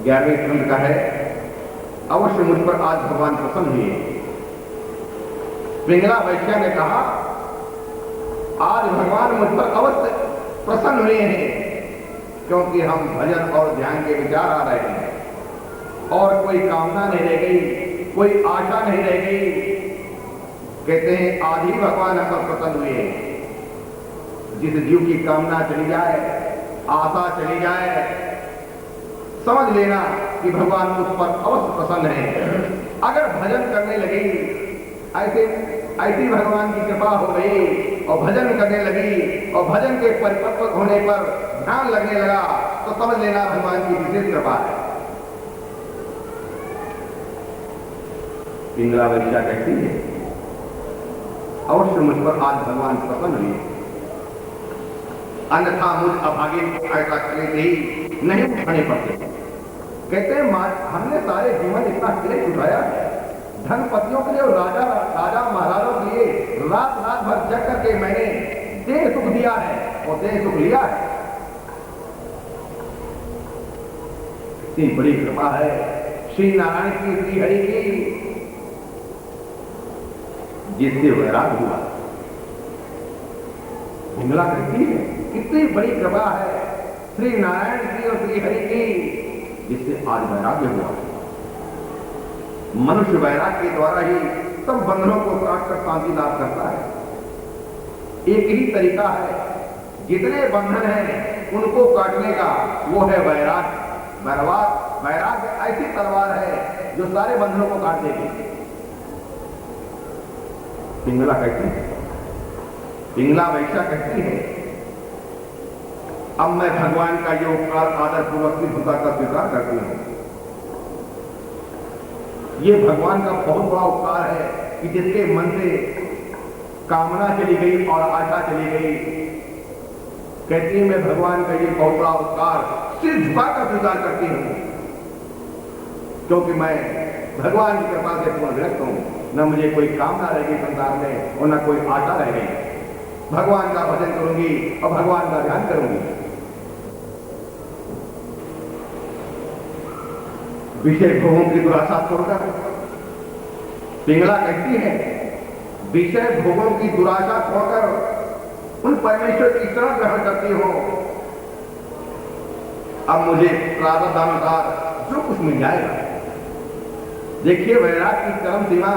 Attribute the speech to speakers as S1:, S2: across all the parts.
S1: 11वें स्कंद का है। अवश्य मुझ पर आज भगवान प्रसन्न हुए। पिंगला वैश्या ने कहा, आज भगवान मुझ पर अवश्य प्रसन्न हुए हैं, क्योंकि हम भजन और ध्यान के विचार आ रहे हैं और कोई कामना नहीं रह गई, कोई आशा नहीं रह गई। कहते हैं आज ही भगवान हम पर प्रसन्न हुए। जिस जीव की कामना चली जाए, आशा चली जाए, समझ लेना कि भगवान मुझ पर अवश्य प्रसन्न है। अगर भजन करने लगी, ऐसी भगवान की कृपा हो गई और भजन करने लगी और भजन के परिपक्व होने पर ध्यान लगने लगा, तो समझ लेना भगवान की विशेष कृपा है। पिंगला वैश्या कहती है, अवश्य मुझ पर आज भगवान प्रसन्न हुए, अन्यथा मुझ अभागे को ऐसा क्लेश ही नहीं उठाने पड़ते। कहते हैं हमने सारे जीवन इतना क्लेश उठाया है, धनपतियों के लिए और राजा महाराजों के लिए रात रात भर जग करके मैंने देह सुख दिया है और देह सुख लिया है। इतनी बड़ी कृपा है श्री नारायण की, श्री हरि की, जिससे वैराग हुआ। पिंगला कहती है, कितनी बड़ी कृपा है श्री नारायण की और श्री हरि की, जिससे आज वैराग्य हुआ। मनुष्य वैराग के द्वारा ही सब बंधनों को काट कर शांति लाभ करता है। एक ही तरीका है, जितने बंधन हैं उनको काटने का, वो है वैराग। वैराग ऐसी तलवार है जो सारे बंधनों को काट देगी। पिंगला कहती है, पिंगला वैश्या कहती है, अब मैं भगवान का ये उपकार आदर पूर्वक सिद्धता का स्वीकार करती हूं। ये भगवान का बहुत बड़ा उपकार है कि जिसके मन से कामना चली गई और आशा चली गई। कहती है, मैं भगवान का ये बहुत बड़ा उपकार सिर झुकाकर स्वीकार करती हूं, क्योंकि मैं भगवान की कृपा से पूर्णग्रस्त हूं। न मुझे कोई कामना रह गई संसार में और न कोई आशा रह गई। भगवान का भजन करूंगी और भगवान का ध्यान करूंगी। विषय भोगों की दुराशा छोड़कर पिंगला कहती है, विषय भोगों की दुराशा छोड़कर उन परमेश्वर की शरण ग्रहण करती हो। अब मुझे प्रारब्धानुसार जो कुछ मिल जाएगा। देखिए, वैराग की चरम सीमा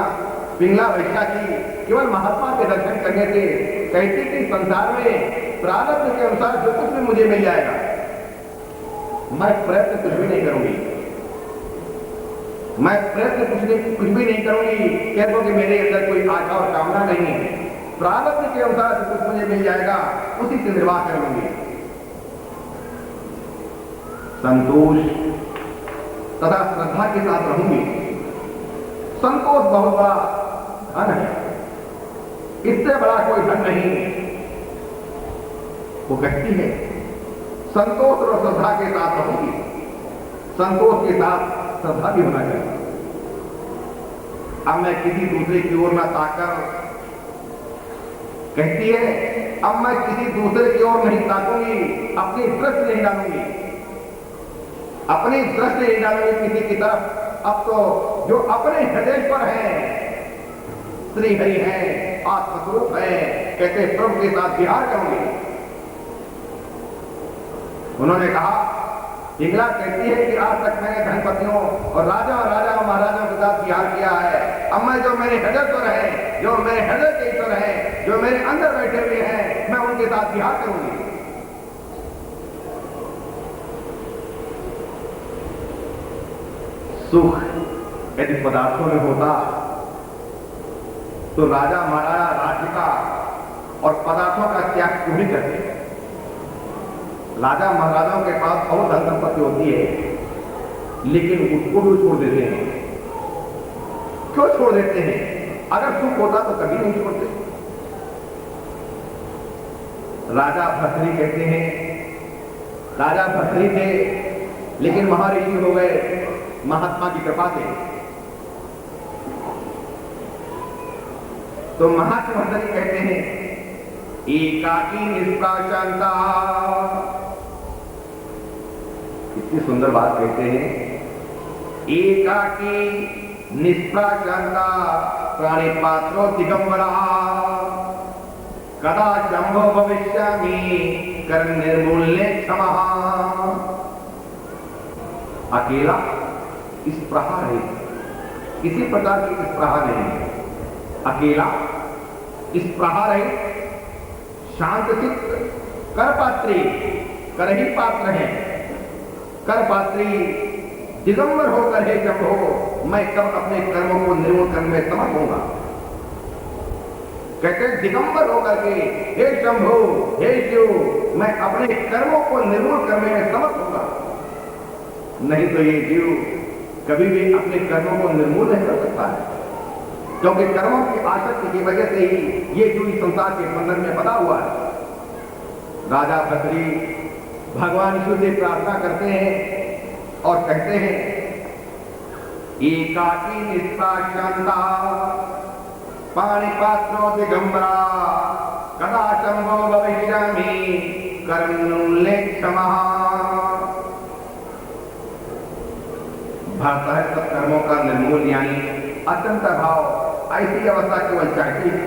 S1: पिंगला वैश्या की केवल महात्मा के दर्शन करने से कहती कि संसार में प्रारब्ध के अनुसार जो कुछ भी मुझे मिल जाएगा, मैं प्रयत्न कुछ भी नहीं करूंगी। मैं प्रयत्न कुछ भी नहीं करूंगी, कहते कि मेरे अंदर कोई आशा और कामना नहीं है। प्रारब्ध के अनुसार जो कुछ मुझे मिल जाएगा उसी से निर्वाह कर लूंगी। संतोष तथा श्रद्धा के साथ रहूंगी। संतोष बहुत बड़ा धन है, इससे बड़ा कोई धन नहीं। वो कहती है, संतोष और श्रद्धा के साथ रहूंगी। संतोष के साथ श्रद्धा भी होना चाहिए। अब मैं किसी दूसरे की ओर न ताकर, कहती है, अब मैं किसी दूसरे की ओर नहीं ताकूंगी, अपनी दृष्टि नहीं डालूंगी, अपनी दृष्टि नहीं डालूंगी किसी की तरफ। अब तो जो अपने हृदय पर है, श्री हरि है, आत्मस्वरूप है, कहते प्रभु के साथ विहार करूंगी। उन्होंने कहा, पिंगला कहती है कि आज तक मैंने धनपतियों और राजा महाराजाओं के साथ विहार किया है। अब मैं जो मेरे हृदय पर है, जो मेरे हृदय के ईश्वर है, जो मेरे अंदर बैठे हुए हैं, मैं उनके साथ विहार करूंगी। सुख यदि पदार्थों में होता तो राजा महाराजा राज्य का और पदार्थों का त्याग क्यों नहीं करते? राजा महाराजाओं के पास बहुत धन संपत्ति होती है, लेकिन उसको भी छोड़ देते हैं। क्यों छोड़ देते हैं? अगर सुख होता तो कभी नहीं छोड़ते। राजा भर्तृहरि कहते हैं, राजा भर्तृहरि थे लेकिन महर्षि हो गए महात्मा की कृपा से। तो महात्मा भर्तृहरि कहते हैं, एकाकी निष्प्राशांता। इतनी सुंदर बात कहते हैं, एकाकी निष्प्राचंदा प्राणिपात्रो दिगंबरा कदा शंभो भविष्यामि कर्म निर्मूल्य क्षमा। अकेला स्पृहा है, किसी प्रकार की स्पृहा नहीं है, अकेला स्पृहा रहे, शांत चित्त, कर पात्री, कर ही पात्र है, कर पात्री दिगंबर होकर हे शंभो मैं कब अपने कर्मों को निर्मूल करने में समर्थ होऊंगा। कहते दिगंबर होकर के हे शंभो हे शिव मैं अपने कर्मों को निर्मूल करने में समर्थ होऊंगा। नहीं तो ये जीव कभी भी अपने कर्मों को निर्मूल नहीं कर सकता है, क्योंकि कर्मों की आसक्ति की वजह से ही ये जीव इस संसार के बंधन में बंधा हुआ है। राजा भद्री भगवान शिव से प्रार्थना करते हैं और कहते हैं एकाकी निष्प्राचंदा पाणिपात्रो दिगंबरा कदा शंभो भविष्यामि कर्मण्ये क्षमा। भक्त है सब कर्मों का निर्मूल यानी अत्यंत भाव, ऐसी अवस्था केवल चाहती है।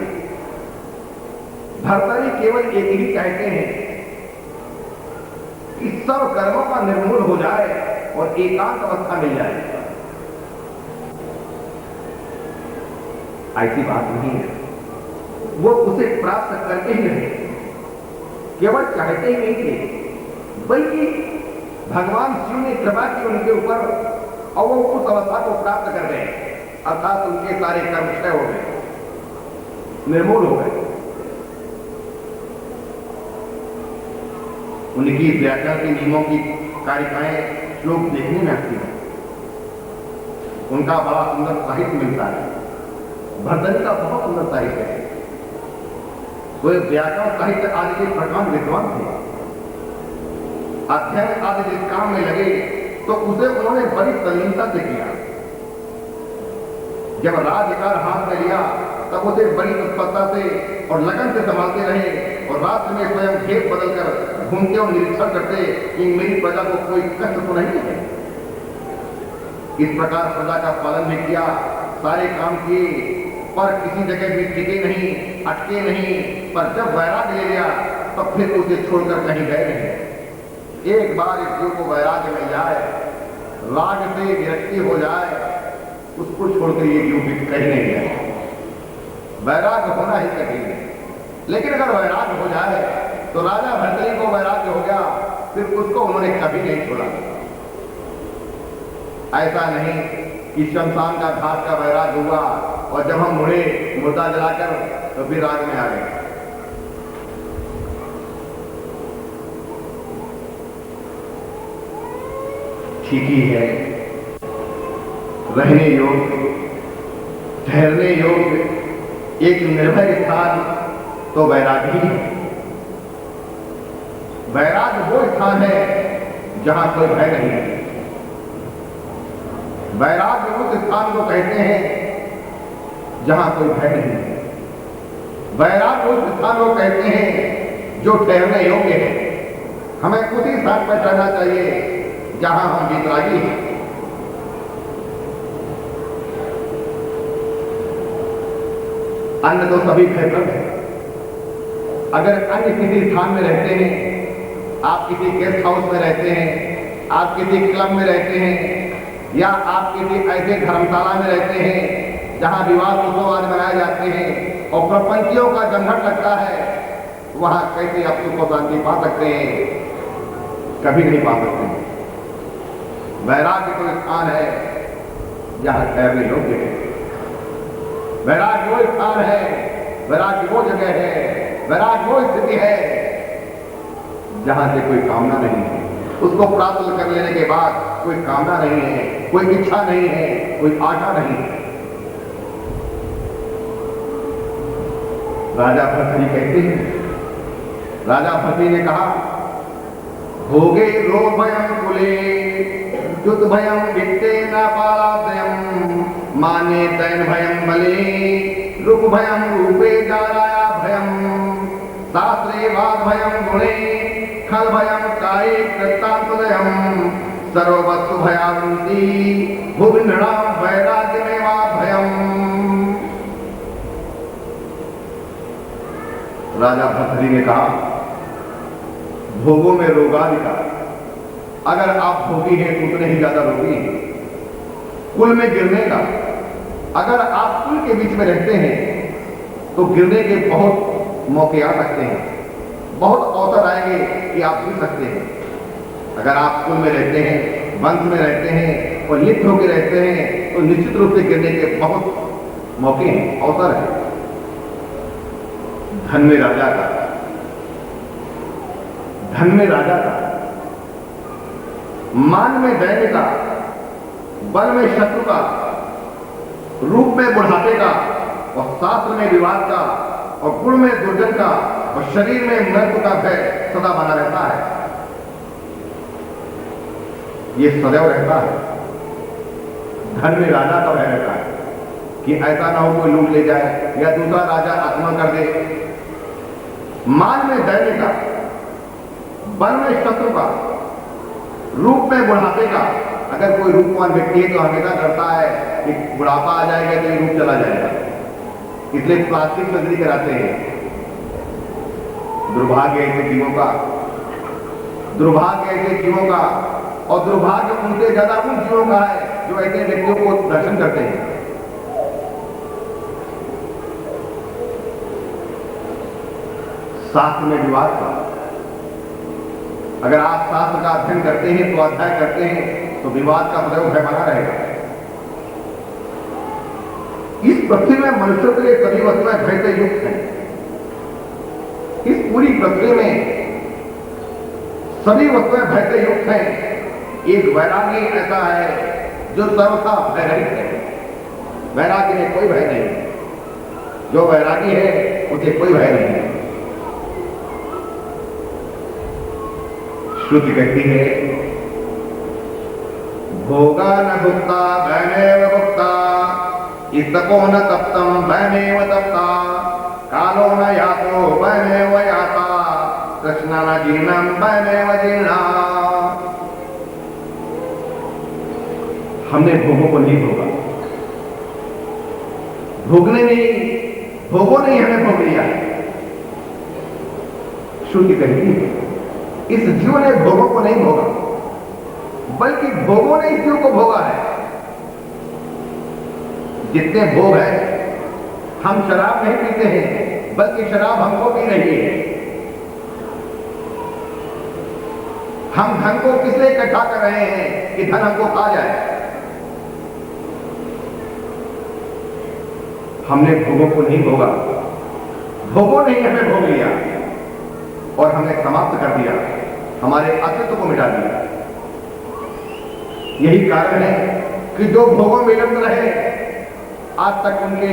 S1: भर्तरी केवल एक ही चाहते हैं कि सब कर्मों का निर्मूल हो जाए और एकांत अवस्था मिल जाए। ऐसी बात नहीं है, वो उसे प्राप्त करते ही नहीं, केवल चाहते ही नहीं थे, बल्कि भगवान शिव ने कृपा की उनके ऊपर और वो उस अवस्था को प्राप्त कर गए, अर्थात उनके सारे कर्म क्षय हो गए, निर्मूल हो गए। उनकी व्याकरण के नियमों की कारिकाएं श्लोक देखने में आती हैं, उनका बड़ा सुंदर साहित्य मिलता है। भर्तरी का बहुत सुंदर साहित्य है, वो व्याकरण साहित्य आदि के प्रकांड विद्वान थे। अध्ययन आदि जिस काम में लगे तो उसे उन्होंने बड़ी तल्लीनता से किया। जब राज्यकार हाथ में लिया तब उसे बड़ी तत्परता से और लगन से संभालते रहे और रात्रि में स्वयं खेत बदलकर घूमते और निरीक्षण करते कि मेरी प्रजा को कोई कष्ट तो नहीं है। इस प्रकार प्रजा का पालन भी किया, सारे काम किए, पर किसी जगह भी टिके नहीं, अटके नहीं। पर जब वैराग्य ले लिया तब फिर उसे छोड़कर कहीं गए नहीं। एक बार इस जीव को वैराग्य मिल जाए, राग से विरक्ति हो जाए, उसको छोड़कर ये जीव भी कहीं नहीं जाए। वैराग्य होना ही कठिन है, लेकिन अगर वैराग्य हो जाए तो राजा भर्तरी को वैराग्य हो गया, फिर उसको उन्होंने कभी नहीं छोड़ा। ऐसा नहीं कि शमशान का घाट का वैराग्य हुआ और जब हम मुड़े मुर्दा जलाकर तो फिर राग में आ गए। ठीक ही है, रहने योग्य, ठहरने योग्य एक निर्भय स्थान तो वैराग्य ही है। वैराग्य वो स्थान है जहां कोई भय नहीं है। वैराग्य उस स्थान को कहते हैं जहां कोई भय नहीं है। वैराग्य उस स्थान को कहते हैं जो ठहरने योग्य है। हमें उसी स्थान पर ठहरना चाहिए जहां हम वितरागी हैं। अन्य तो सभी भयप्रद है। अगर अन्य किसी स्थान में रहते हैं, आप किसी गेस्ट हाउस में रहते हैं, आप किसी क्लब में रहते हैं, या आप किसी ऐसे धर्मशाला में रहते हैं जहां विवाह उत्सव आदि मनाए जाते हैं और प्रपंचियों का जमघट लगता है, वहां कैसे आप सुख और शांति पा सकते हैं? कभी नहीं पा सकते। वैराग्य तो स्थान है जहां ठहरने योग्य है। वैराग्य वो स्थान है, वैराग्य वो जगह है, वैराग्य वो स्थिति है जहां से कोई कामना नहीं है। उसको प्राप्त कर लेने के बाद कोई कामना नहीं है, कोई इच्छा नहीं है, कोई आशा नहीं है। राजा भर्तरी कहते हैं, राजा भर्तरी ने कहा भोगे रोग भयम कुले युद्ध भयम वित्ते न पालादयम माने दैन भयम बले रूप भयम रूपे जाराया भयम शास्त्रे वाद भयम गुणे खल भयम काये कृतांतदयम सर्ववस्तु भयावंती भुविनृणाम वैराग्यमेवा भयम। राजा भर्तृहरि ने कहा, भोगों में रोगादिका, अगर आप भोगी हैं तो उतने ही ज्यादा रोगी हैं। कुल में गिरने का, अगर आप कुल के बीच में रहते हैं तो गिरने के बहुत मौके आ सकते हैं, बहुत अवसर आएंगे कि आप गिर सकते हैं। अगर आप कुल में रहते हैं, वंश में रहते हैं और लिप्त होकर रहते हैं तो निश्चित रूप से गिरने के बहुत मौके हैं, अवसर है। धन में राजा का, धन में राजा का, मान में दैन्य का, बल में शत्रु का, रूप में बुढ़ापे का और शास्त्र में विवाद का और गुण में दुर्जन का और शरीर में मृत्यु का भय सदा बना रहता है। ये सदैव रहता है। धन में राजा का भय रहता है कि ऐसा ना हो कोई लूट ले जाए या दूसरा राजा आक्रमण कर दे। मान में दैन्य का, बल में शत्रु का, रूप में बुढ़ापे का, अगर कोई रूपवान व्यक्ति है तो हमेशा डरता है कि बुढ़ापा आ जाएगा तो ये रूप चला जाएगा, इसलिए प्लास्टिक सर्जरी कराते हैं। दुर्भाग्य ऐसे जीवों का, दुर्भाग्य ऐसे जीवों का, और दुर्भाग्य उनसे ज्यादा उन जीवों का है जो ऐसे व्यक्तियों को दर्शन करते हैं। शास्त्र में विवाद का, अगर आप शास्त्र का अध्ययन करते हैं तो अध्ययन करते हैं तो विवाद का सदैव भय बना रहेगा। इस पृथ्वी में मनुष्यों के लिए सभी वस्तुएं भय से युक्त हैं। इस पूरी पृथ्वी में सभी वस्तुएं भय से युक्त हैं। एक वैरागी ऐसा है जो सर्वथा भय रहित है। वैरागी में कोई भय नहीं। जो वैरागी है उसे कोई भय नहीं है। श्रुति कहती है, भोगा न भुक्ता भयमेव भुक्ता, इतको न तप्तम भयमेव तप्ता, कालो न यातो भयमेव याता, कृष्ण न जीर्णम भयमेव जीर्णा। हमने भोगों को नहीं भोगा, भोगने नहीं, भोगों ने हमें भोग लिया। श्रुति कहती है इस जीव ने भोगों को नहीं भोगा, बल्कि भोगों ने इस जीव को भोगा है। जितने भोग है, हम शराब नहीं पीते हैं बल्कि शराब हमको पी रही है। हम धन को किस लिए इकट्ठा कर रहे हैं कि धन हमको खा जाए। हमने भोगों को नहीं भोगा, भोगों ने हमें भोग लिया और हमने समाप्त कर दिया, हमारे अस्तित्व को मिटा दिया। यही कारण है कि जो भोगों में लिप्त रहे, आज तक उनके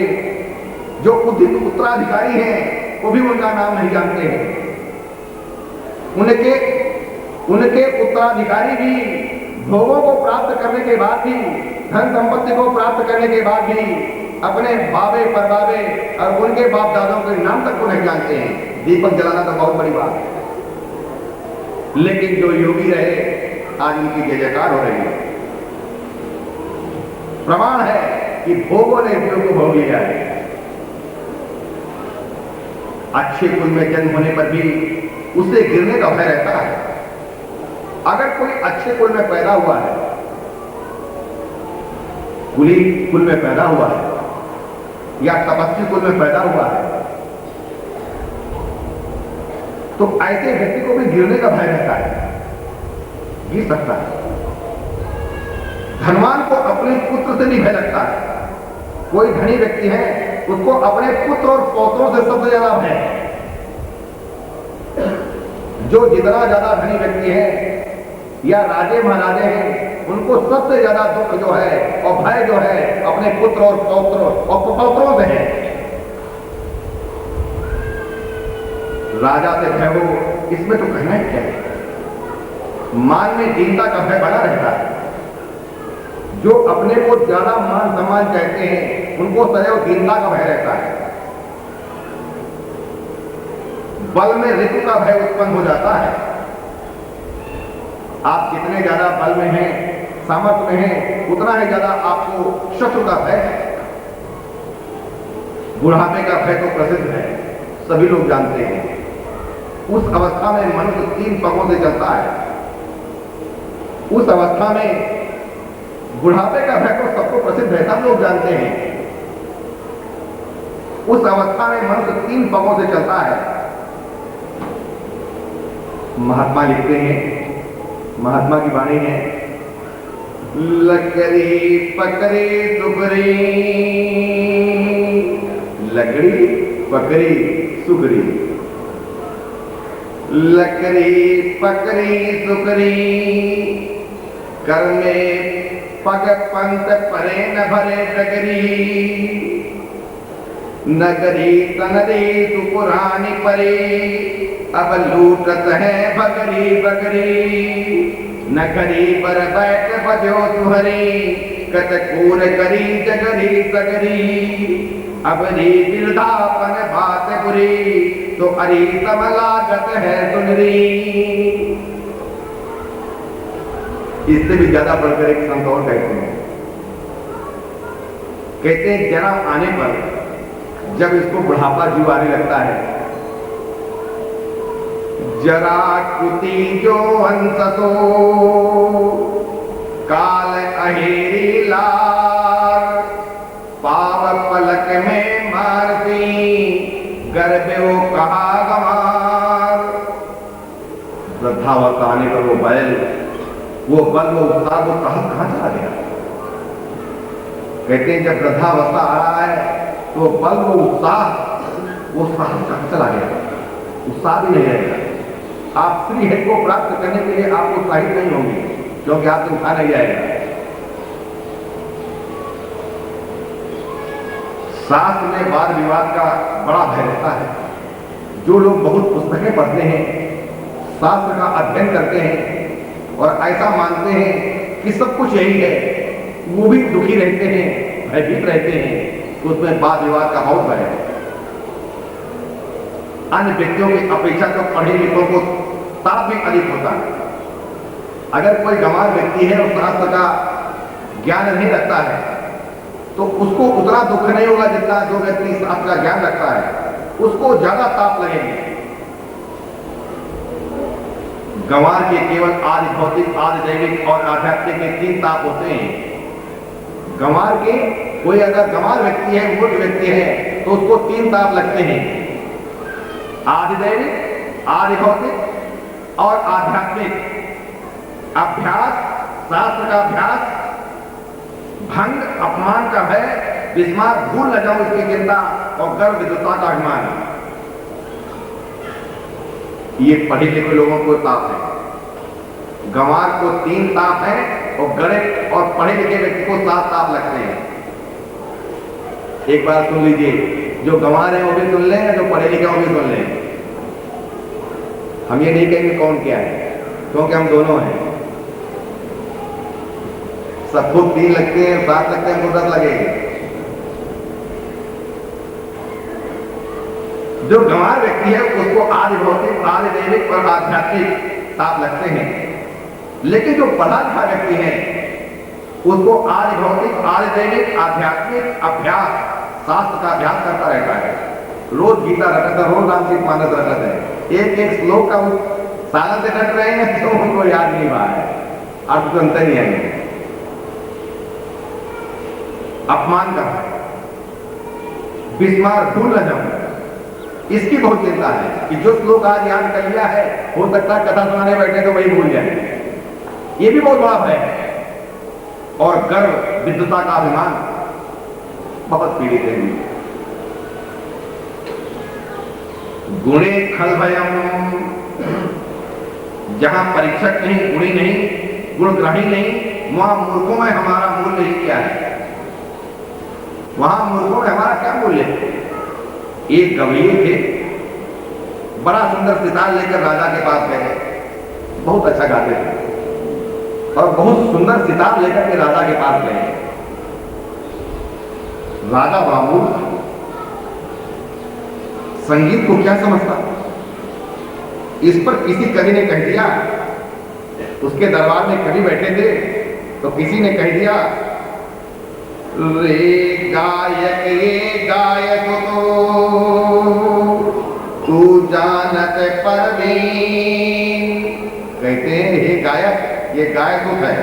S1: जो उदित उत्तराधिकारी हैं वो भी उनका नाम नहीं जानते हैं। उनके उत्तराधिकारी भी भोगों को प्राप्त करने के बाद भी, धन संपत्ति को प्राप्त करने के बाद भी अपने बाबे परबाबे और उनके बाप दादाओं के नाम तक को नहीं जानते हैं। दीपक जलाना तो बहुत बड़ी बात है, लेकिन जो योगी रहे आज उनकी जय जयकार हो रही है। प्रमाण है कि भोगों ने जीव को भोग लिया है। अच्छे कुल में जन्म होने पर भी उसे गिरने का भय रहता है। अगर कोई अच्छे कुल में पैदा हुआ है, कुली कुल में पैदा हुआ है या तपस्वी कुल में पैदा हुआ है, तो ऐसे व्यक्ति को भी गिरने का भय रहता है, गिर सकता है। धनवान को अपने पुत्र से भी भय लगता है। कोई धनी व्यक्ति है, उसको अपने पुत्र और पौत्रों से सबसे ज्यादा भय है। जो जितना ज्यादा धनी व्यक्ति है या राजे महाराजे हैं, उनको सबसे ज्यादा दुख जो है और भय जो है अपने पुत्र और पौत्रों से है। राजा से भय हो, इसमें तो कहना ही क्या है। मान में दीनता का भय बना रहता है। जो अपने को ज्यादा मान सम्मान कहते हैं, उनको सदैव दीनता का भय रहता है। बल में ऋतु का भय उत्पन्न हो जाता है। आप जितने ज्यादा बल में हैं, सामर्थ्य में हैं, उतना ही ज्यादा आपको शत्रु का भय है। बुढ़ापे का भय तो प्रसिद्ध है, सभी लोग जानते हैं। उस अवस्था में मनुष्य 3 पगों से चलता है। उस अवस्था में बुढ़ापे का भय तो सबको प्रसिद्ध है, सब लोग जानते हैं। उस अवस्था में मनुष्य 3 पगों से चलता है। महात्मा लिखते हैं, महात्मा की वाणी है, लकड़ी पकड़ी सुगरी, लकड़ी पकड़ी सुगरी, लकड़ी पकड़ी सुगरी, कर में पग पंत परे न भरे डगरी, नगरी तनरी तु पुरानी परे, अब लूटत है बगरी बगरी, नगरी पर बैठ बजो तुहरी, कत कूर करी जगरी सगरी, अब री बिरधापन बात बुरी, तो अरी समलागत है सुनरी। इससे भी ज्यादा बढ़कर एक संत और कहते हैं जरा आने पर जब इसको बुढ़ापा जीव आने लगता है, जरा कुती जो हंसतो काल अहेरी लार, पाव पलक में मारती गर्भो कहा गमार। वृद्धावस्था आने पर वो बैल, वो बल, वो उत्साह, वो कहां चला गया। कहते हैं जब वृद्धावस्था आ रहा है तो बल, वो उत्साह, वो साहस कहां चला गया, उत्साह भी नहीं रहेगा। आप श्री हित को प्राप्त करने के लिए आप उत्साहित नहीं होंगे, क्योंकि आपसे उठा नहीं जाएगा। शास्त्र में वाद विवाद का बड़ा भय रहता है। जो लोग बहुत पुस्तकें पढ़ते हैं, शास्त्र का अध्ययन करते हैं और ऐसा मानते हैं कि सब कुछ यही है, वो भी दुखी रहते हैं, भयभीत रहते हैं, उसमें वाद विवाद का बहुत भय है। अन्य व्यक्तियों की अपेक्षा तो पढ़े लिखों को ताप भी अधिक होता है। अगर कोई गंवार व्यक्ति है और शास्त्र का ज्ञान नहीं रखता है तो उसको उतना दुख नहीं होगा जितना जो व्यक्ति शास्त्र का ज्ञान रखता है, उसको ज्यादा ताप लगेंगे। गंवार के केवल आदि भौतिक, आदि दैविक और आध्यात्मिक के 3 ताप होते हैं। गंवार के, कोई अगर गंवार व्यक्ति है, मूर्ख व्यक्ति है, तो उसको 3 ताप लगते हैं, आदि दैविक, आदि भौतिक और आध्यात्मिक। अभ्यास, शास्त्र का अभ्यास, भंग, अपमान का भय, विस्मार, भूल न जाऊं इसकी चिंता, और गर्व विद्वता का अभिमान। ये पढ़े लिखे लोगों को ताप है। गंवार को 3 ताप है और गणित और पढ़े लिखे व्यक्ति को 7 ताप लगते हैं। एक बार सुन लीजिए, जो गंवार है वो भी सुन लें, जो पढ़े लिखे वो भी सुन लें। हम ये नहीं कहेंगे कौन क्या है, क्योंकि हम दोनों हैं। सबको 3 लगते हैं, 7 लगते हैं, हमको 10 लगेंगे। जो गंवार व्यक्ति है उसको आदि भौतिक, आदि दैविक और आध्यात्मिक ताप लगते हैं। लेकिन जो पढ़ा लिखा व्यक्ति है उसको आदि भौतिक, आदि दैविक, आध्यात्मिक अभ्यास, शास्त्र का अभ्यास करता रहता है। रोज गीता रटता है, रोज रामचरितमानस रटता है। एक एक श्लोक का सागर से रट रहे हैं तो उनको याद नहीं हुआ है, अर्थ तो अंतर नहीं आएंगे। अपमान का है, विस्मार, भूल न जाऊं, इसकी बहुत चिंता है कि जो श्लोक आज याद कर लिया है, हो सकता है कथा सुनाने बैठे तो वही भूल जाए। ये भी बहुत बड़ा भय है। और गर्व, विद्वता का अभिमान बहुत पीड़ित है। गुणे खल भयम, जहां परीक्षक नहीं, गुणी नहीं, गुणग्राही नहीं, वहां मूर्खों में हमारा मूल्य ही क्या है? वहां मूर्खों में हमारा क्या मूल्य है? एक गवैये थे, बड़ा सुंदर सितार लेकर राजा के पास गए, बहुत अच्छा गाते थे और बहुत सुंदर सितार लेकर के राजा के पास गए। राजा बाबू संगीत को क्या समझता, इस पर किसी कवि ने कह दिया, उसके दरबार में कवि बैठे थे तो किसी ने कह दिया, रे गायक ये गायक तो तू जानत परवीन। कहते हैं हे गायक, ये गाय तो है।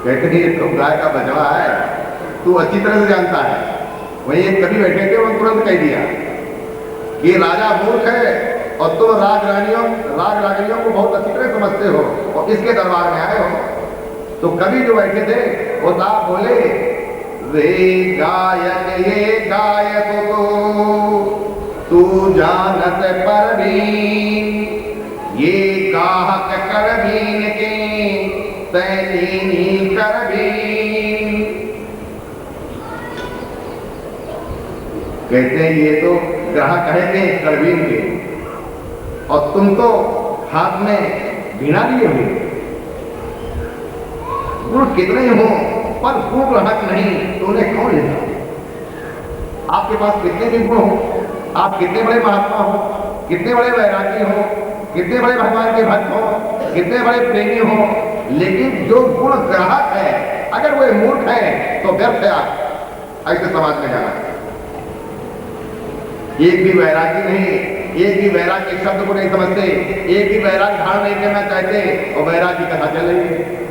S1: कहते हैं ये तो गाय का बछड़ा है, तू अच्छी तरह से जानता है। वही एक कवि बैठे थे, उन्होंने तुरंत कह दिया कि राजा मूर्ख है और तुम राग रागनियों को बहुत अच्छी तरह समझते हो और इसके दरबार में आए हो। तो कवि जो बैठे थे वो साहब बोले, रे गायक ये गायक तो तू जानत परवीन, ये गाहक करवीन के तैनीनी करवीन। कहते हैं ये तो ग्राहक कहते हैं करवीन के, और तुम तो हाथ में वीणा लिए हुए। गुण कितने हो पर गुण ग्राहक नहीं तो उन्हें कौन लेता? आपके पास कितने भी गुण हो, आप कितने बड़े महात्मा हो, कितने बड़े वैरागी हो, कितने बड़े भगवान के भक्त हो, कितने बड़े प्रेमी हो, लेकिन जो गुण ग्राहक है अगर वो मूर्ख है तो व्यर्थ है आप ऐसे समाज में जाना। एक भी वैरागी नहीं, एक भी वैराग के शब्द को नहीं समझते, एक भी वैराग धारण नहीं करना चाहते और वैराग की कथा चल रही है।